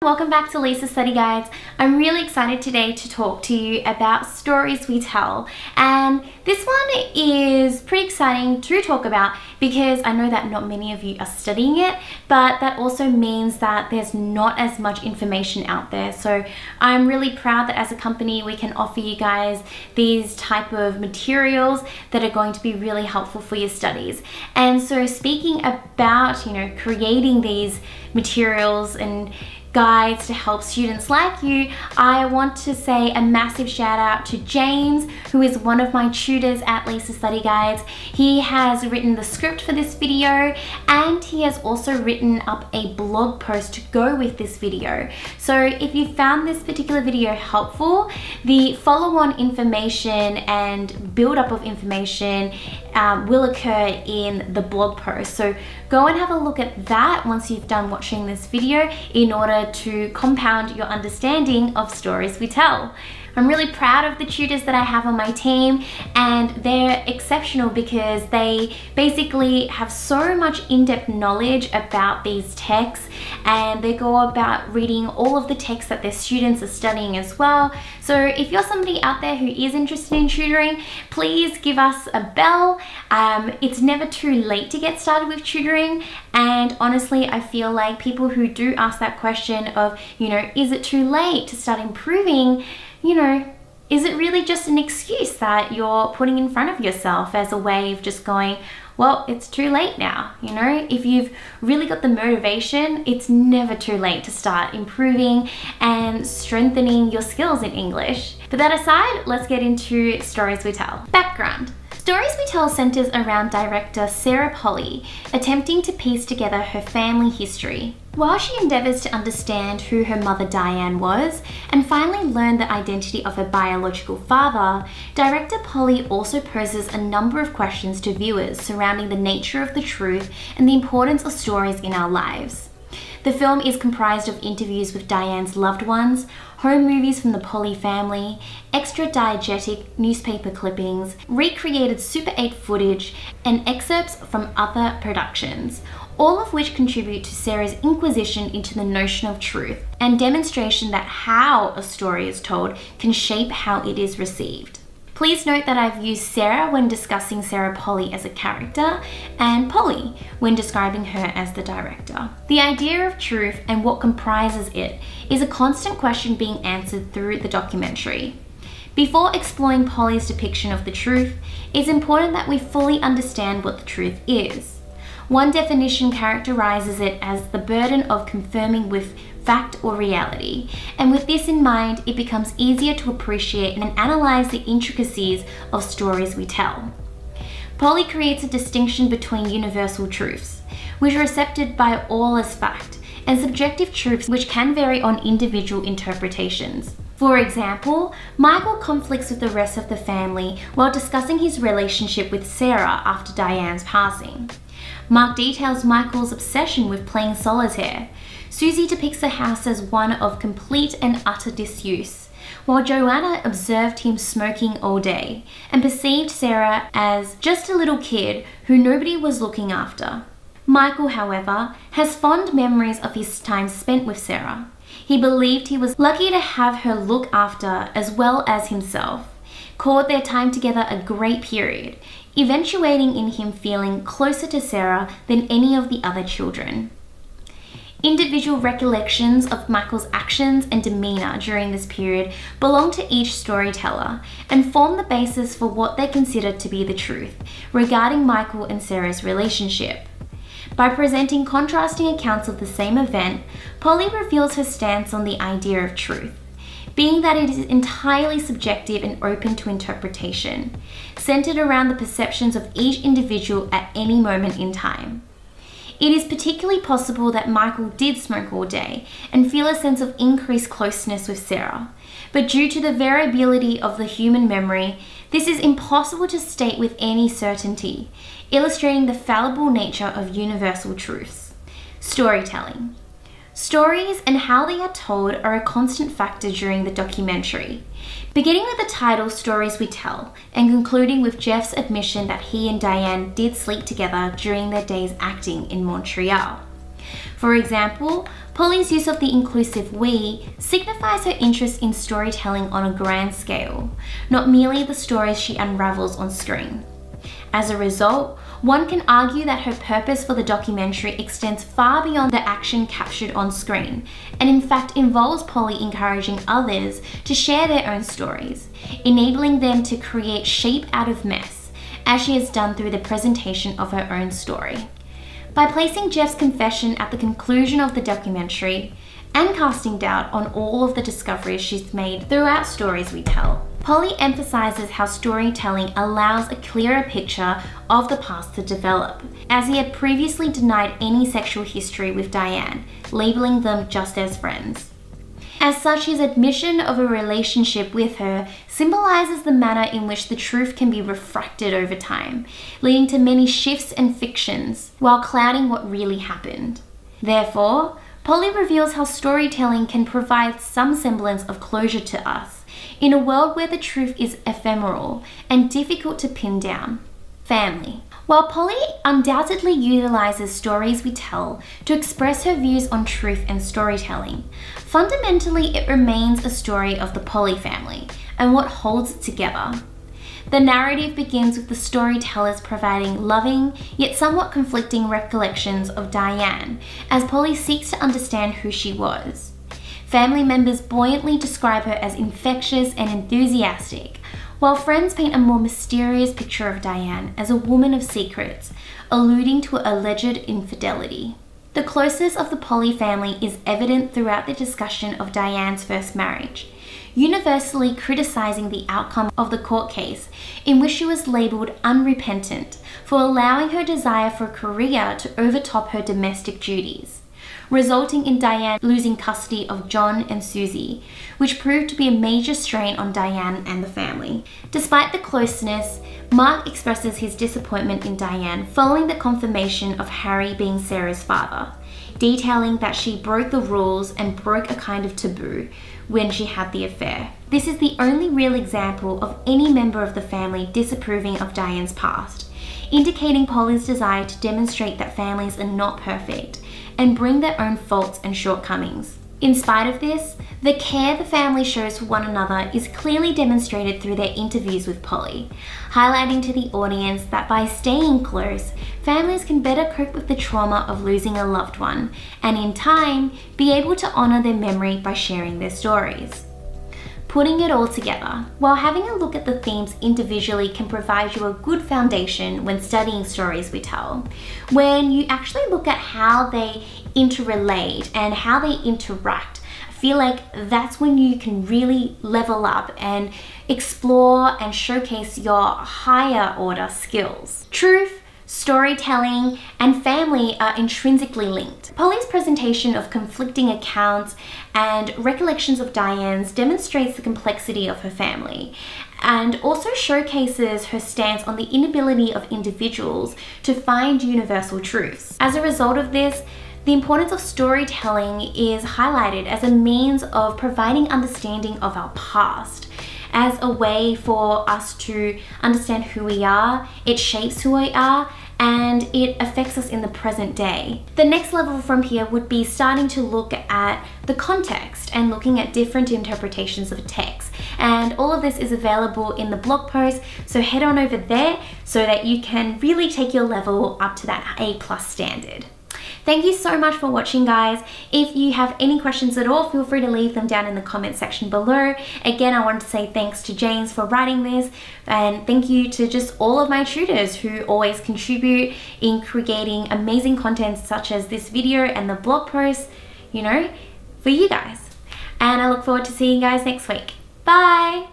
welcome back to Lisa's Study Guides. I'm really excited today to talk to you about stories we tell, and this one is pretty exciting to talk about because I know that not many of you are studying it, but that also means that there's not as much information out there. So I'm really proud that as a company we can offer you guys these type of materials that are going to be really helpful for your studies. And so speaking about, creating these materials and guides to help students like you, I want to say a massive shout out to James, who is one of my tutors at Lisa's Study Guides. He has written the script for this video and he has also written up a blog post to go with this video. So if you found this particular video helpful, the follow-on information and build-up of information will occur in the blog post. So go and have a look at that once you've done watching this video in order to compound your understanding of stories we tell. I'm really proud of the tutors that I have on my team, and they're exceptional because they basically have so much in-depth knowledge about these texts, and they go about reading all of the texts that their students are studying as well. So if you're somebody out there who is interested in tutoring, please give us a bell. It's never too late to get started with tutoring, and honestly I feel like people who do ask that question of, is it too late to start improving, is it really just an excuse that you're putting in front of yourself as a way of just going, well, it's too late now? If you've really got the motivation, it's never too late to start improving and strengthening your skills in English. But that aside, let's get into stories we tell. Background. Stories We Tell centers around director Sarah Polley attempting to piece together her family history. While she endeavors to understand who her mother Diane was and finally learn the identity of her biological father, director Polley also poses a number of questions to viewers surrounding the nature of the truth and the importance of stories in our lives. The film is comprised of interviews with Diane's loved ones, home movies from the Polley family, extra diegetic newspaper clippings, recreated Super 8 footage, and excerpts from other productions, all of which contribute to Sarah's inquisition into the notion of truth and demonstration that how a story is told can shape how it is received. Please note that I've used Sarah when discussing Sarah Polley as a character and Polley when describing her as the director. The idea of truth and what comprises it is a constant question being answered through the documentary. Before exploring Polley's depiction of the truth, it's important that we fully understand what the truth is. One definition characterizes it as the burden of confirming with fact or reality, and with this in mind, it becomes easier to appreciate and analyze the intricacies of stories we tell. Polley creates a distinction between universal truths, which are accepted by all as fact, and subjective truths which can vary on individual interpretations. For example, Michael conflicts with the rest of the family while discussing his relationship with Sarah after Diane's passing. Mark details Michael's obsession with playing solitaire. Susie depicts the house as one of complete and utter disuse, while Joanna observed him smoking all day and perceived Sarah as just a little kid who nobody was looking after. Michael, however, has fond memories of his time spent with Sarah. He believed he was lucky to have her look after as well as himself, called their time together a great period, eventuating in him feeling closer to Sarah than any of the other children. Individual recollections of Michael's actions and demeanor during this period belong to each storyteller and form the basis for what they consider to be the truth regarding Michael and Sarah's relationship. By presenting contrasting accounts of the same event, Polley reveals her stance on the idea of truth, being that it is entirely subjective and open to interpretation, centered around the perceptions of each individual at any moment in time. It is particularly possible that Michael did smoke all day and feel a sense of increased closeness with Sarah, but due to the variability of the human memory, this is impossible to state with any certainty, illustrating the fallible nature of universal truths. Storytelling. Stories and how they are told are a constant factor during the documentary, beginning with the title Stories We Tell and concluding with Jeff's admission that he and Diane did sleep together during their days acting in Montreal. For example, Polly's use of the inclusive we signifies her interest in storytelling on a grand scale, not merely the stories she unravels on screen. As a result, one can argue that her purpose for the documentary extends far beyond the action captured on screen, and in fact involves Polly encouraging others to share their own stories, enabling them to create shape out of mess, as she has done through the presentation of her own story. By placing Jeff's confession at the conclusion of the documentary, and casting doubt on all of the discoveries she's made throughout Stories We Tell, Polly emphasizes how storytelling allows a clearer picture of the past to develop, as he had previously denied any sexual history with Diane, labeling them just as friends. As such, his admission of a relationship with her symbolizes the manner in which the truth can be refracted over time, leading to many shifts and fictions, while clouding what really happened. Therefore, Polly reveals how storytelling can provide some semblance of closure to us, in a world where the truth is ephemeral and difficult to pin down. Family. While Polly undoubtedly utilizes Stories We Tell to express her views on truth and storytelling, fundamentally it remains a story of the Polly family and what holds it together. The narrative begins with the storytellers providing loving, yet somewhat conflicting recollections of Diane, as Polly seeks to understand who she was. Family members buoyantly describe her as infectious and enthusiastic, while friends paint a more mysterious picture of Diane as a woman of secrets, alluding to alleged infidelity. The closeness of the Polly family is evident throughout the discussion of Diane's first marriage, universally criticizing the outcome of the court case in which she was labeled unrepentant for allowing her desire for a career to overtop her domestic duties, resulting in Diane losing custody of John and Susie, which proved to be a major strain on Diane and the family. Despite the closeness, Mark expresses his disappointment in Diane following the confirmation of Harry being Sarah's father, detailing that she broke the rules and broke a kind of taboo when she had the affair. This is the only real example of any member of the family disapproving of Diane's past, indicating Polly's desire to demonstrate that families are not perfect and bring their own faults and shortcomings. In spite of this, the care the family shows for one another is clearly demonstrated through their interviews with Polly, highlighting to the audience that by staying close, families can better cope with the trauma of losing a loved one, and in time, be able to honor their memory by sharing their stories. Putting it all together, while having a look at the themes individually can provide you a good foundation when studying Stories We Tell, when you actually look at how they interrelate and how they interact, I feel like that's when you can really level up and explore and showcase your higher order skills. Truth, storytelling, and family are intrinsically linked. Polly's presentation of conflicting accounts and recollections of Diane's demonstrates the complexity of her family, and also showcases her stance on the inability of individuals to find universal truths. As a result of this, the importance of storytelling is highlighted as a means of providing understanding of our past, as a way for us to understand who we are. It shapes who we are, and it affects us in the present day. The next level from here would be starting to look at the context and looking at different interpretations of text. And all of this is available in the blog post, so head on over there so that you can really take your level up to that A+ standard. Thank you so much for watching, guys. If you have any questions at all, feel free to leave them down in the comment section below. Again, I want to say thanks to James for writing this, and thank you to just all of my tutors who always contribute in creating amazing content such as this video and the blog post, you know, for you guys. And I look forward to seeing you guys next week. Bye!